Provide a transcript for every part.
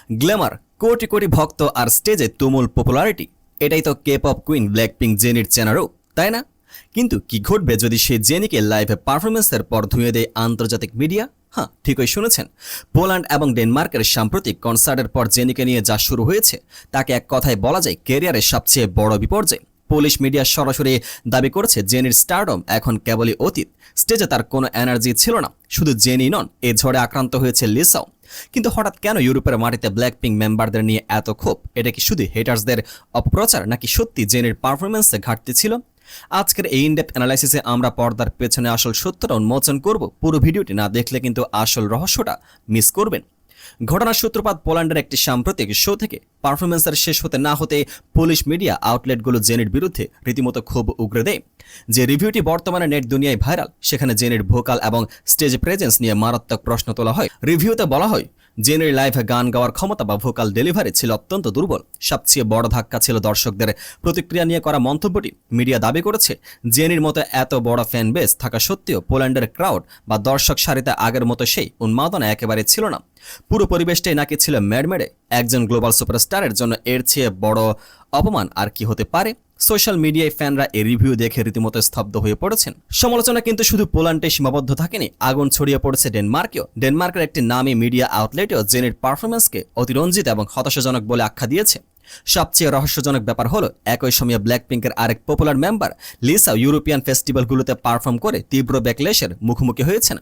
Glamour, crore crore ভক্ত আর স্টেজে তুমুল পপুলারিটি, এটাই তো কে পপ কুইন ব্ল্যাকপিঙ্ক জেনির চেনারও, তাই না? কিন্তু কি ঘটবে যদি সে জেনিকে লাইভে পারফরমেন্সের পর ধুয়ে দেয় আন্তর্জাতিক মিডিয়া? হ্যাঁ, ঠিকই শুনেছেন। পোল্যান্ড এবং ডেনমার্কের সাম্প্রতিক কনসার্টের পর জেনিকে নিয়ে যা শুরু হয়েছে তাকে এক কথায় বলা যায় ক্যারিয়ারের সবচেয়ে বড় বিপর্যয়। পোলিশ মিডিয়া সরাসরি দাবি করেছে জেনির স্টারডম এখন কেবলই অতীত। স্টেজে তার কোনো এনার্জি ছিল না। শুধু জেনি নন, এ ঝড়ে আক্রান্ত হয়েছে লিসাও। কিন্তু হঠাৎ কেন ইউরোপের মাটিতে ব্ল্যাকপিঙ্ক মেম্বারদের নিয়ে এত ক্ষোভ? এটা কি শুধু হেটার্সদের অপপ্রচার, নাকি সত্যি জেনির পারফরমেন্সে ঘাটতি ছিল? আজকের এই ইনডেপথ অ্যানালাইসিসে আমরা পর্দার পেছনে আসল সত্যটা উন্মোচন করব। পুরো ভিডিওটি না দেখলে কিন্তু আসল রহস্যটা মিস করবেন। ঘটনার সূত্রপাত পোল্যান্ডের একটি সাম্প্রতিক শো থেকে। পারফরমেন্সের শেষ হতে না হতে পোলিশ মিডিয়া আউটলেটগুলো জেনির বিরুদ্ধে রীতিমতো ক্ষোভ উগরে দেয়। যে রিভিউটি বর্তমানে নেট দুনিয়ায় ভাইরাল, সেখানে জেনির ভোকাল এবং স্টেজ প্রেজেন্স নিয়ে মারাত্মক প্রশ্ন তোলা হয়। রিভিউতে বলা হয় জেনির লাইভে গান গাওয়ার ক্ষমতা বা ভোকাল ডেলিভারি ছিল অত্যন্ত দুর্বল। সবচেয়ে বড় ধাক্কা ছিল দর্শকদের প্রতিক্রিয়া নিয়ে করা মন্তব্যটি। মিডিয়া দাবি করেছে জেনির মতো এত বড় ফ্যান বেস থাকা সত্ত্বেও পোল্যান্ডের ক্রাউড বা দর্শক সারিতে আগের মতো সেই উন্মাদনা একেবারে ছিল না। পুরো পরিবেশটাই নাকি ছিল মেড়মেড়ে। একজন গ্লোবাল সুপারস্টারের জন্য এর চেয়ে বড় অপমান আর কি হতে পারে? সোশ্যাল মিডিয়ায় ফ্যানরা এই রিভিউ দেখে রীতিমতো স্তব্ধ হয়ে পড়েছেন। সমালোচনা কিন্তু শুধু পোল্যান্ডে সীমাবদ্ধ থাকেনি, আগুন ছড়িয়ে পড়েছে ডেনমার্কেও। ডেনমার্কের একটি নামী মিডিয়া আউটলেটেও জেনির পারফরমেন্সকে অতিরঞ্জিত এবং হতাশাজনক বলে আখ্যা দিয়েছে। সবচেয়ে রহস্যজনক ব্যাপার হলো একই সময়ে ব্ল্যাকপিঙ্কের আরেক পপুলার মেম্বার লিসাও ইউরোপিয়ান ফেস্টিভ্যালগুলোতে পারফর্ম করে তীব্র ব্যাকলেশের মুখোমুখি হয়েছেন।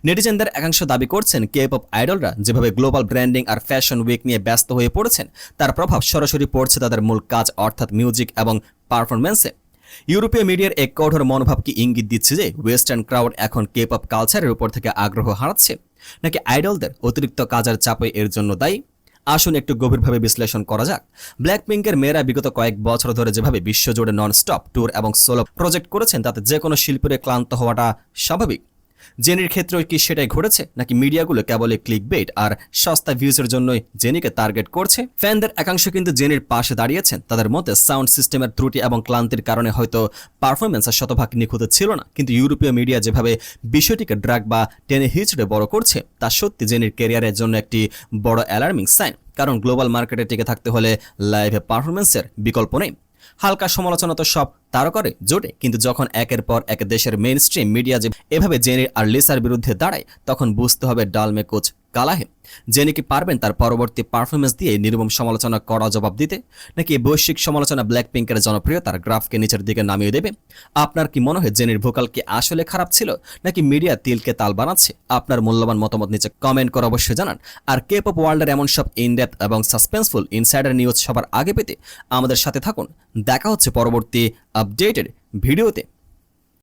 নেটিজেনদের একাংশ দাবি করছেন কে পপ আইডলরা যেভাবে গ্লোবাল ব্র্যান্ডিং আর ফ্যাশন উইক নিয়ে ব্যস্ত হয়ে পড়েছেন, তার প্রভাব সরাসরি পড়ছে তাদের মূল কাজ অর্থাৎ মিউজিক এবং পারফরমেন্সে। ইউরোপীয় মিডিয়ার এক কঠোর মনোভাব কি ইঙ্গিত দিচ্ছে যে ওয়েস্টার্ন ক্রাউড এখন কে পপ কালচারের উপর থেকে আগ্রহ হারাচ্ছে, নাকি আইডলদের অতিরিক্ত কাজের চাপে এর জন্য দায়ী? আসুন একটু গভীরভাবে বিশ্লেষণ করা যাক। ব্ল্যাকপিঙ্কের মেয়েরা বিগত কয়েক বছর ধরে যেভাবে বিশ্বজুড়ে নন স্টপ ট্যুর এবং সোলো প্রজেক্ট করেছেন, তাতে যে কোনো শিল্পীর ক্লান্ত হওয়াটা স্বাভাবিক। জেনির ক্ষেত্রেও কি সেটাই ঘটেছে, নাকি মিডিয়াগুলো কেবলই ক্লিক বেট আর সস্তা ভিউজের জন্যই জেনিকে টার্গেট করছে? ফ্যানদের একাংশ কিন্তু জেনির পাশে দাঁড়িয়েছেন। তাদের মতে সাউন্ড সিস্টেমের ত্রুটি এবং ক্লান্তির কারণে হয়তো পারফরমেন্সের শতভাগ নিখুঁত ছিল না। কিন্তু ইউরোপীয় মিডিয়া যেভাবে বিষয়টিকে ড্রাগ বা টেনে হিচড়ে বড় করছে, তা সত্যি জেনির ক্যারিয়ারের জন্য একটি বড় অ্যালার্মিং সাইন। কারণ গ্লোবাল মার্কেটে টিকে থাকতে হলে লাইভে পারফরমেন্সের বিকল্প নেই। হালকা সমালোচনা তো সব তারকারে জোটে, কিন্তু যখন একের পর এক দেশের মেইন স্ট্রিম মিডিয়া যে এভাবে জেনির আর লিসার বিরুদ্ধে দাঁড়ায়, তখন বুঝতে হবে ডাল মে কুছ কালা হে। জেনি কি পারবেন তার পরবর্তী পারফরমেন্স দিয়ে নির্মম সমালোচনা করা জবাব দিতে, নাকি বৈশ্বিক সমালোচনা ব্ল্যাকপিঙ্কের জনপ্রিয়তার গ্রাফকে নিচের দিকে নামিয়ে দেবে? আপনার কি মনে হয় জেনির ভোকাল কি আসলে খারাপ ছিল, নাকি মিডিয়া তিলকে তাল বানাচ্ছে? আপনার মূল্যবান মতামত নিচে কমেন্ট করে অবশ্যই জানান। আর কে পপ ওয়ার্ল্ডের এমন সব ইনডেপথ এবং সাসপেন্সফুল ইনসাইডার নিউজ সবার আগে পেতে আমাদের সাথে থাকুন। দেখা হচ্ছে পরবর্তী আপডেটেড ভিডিওতে।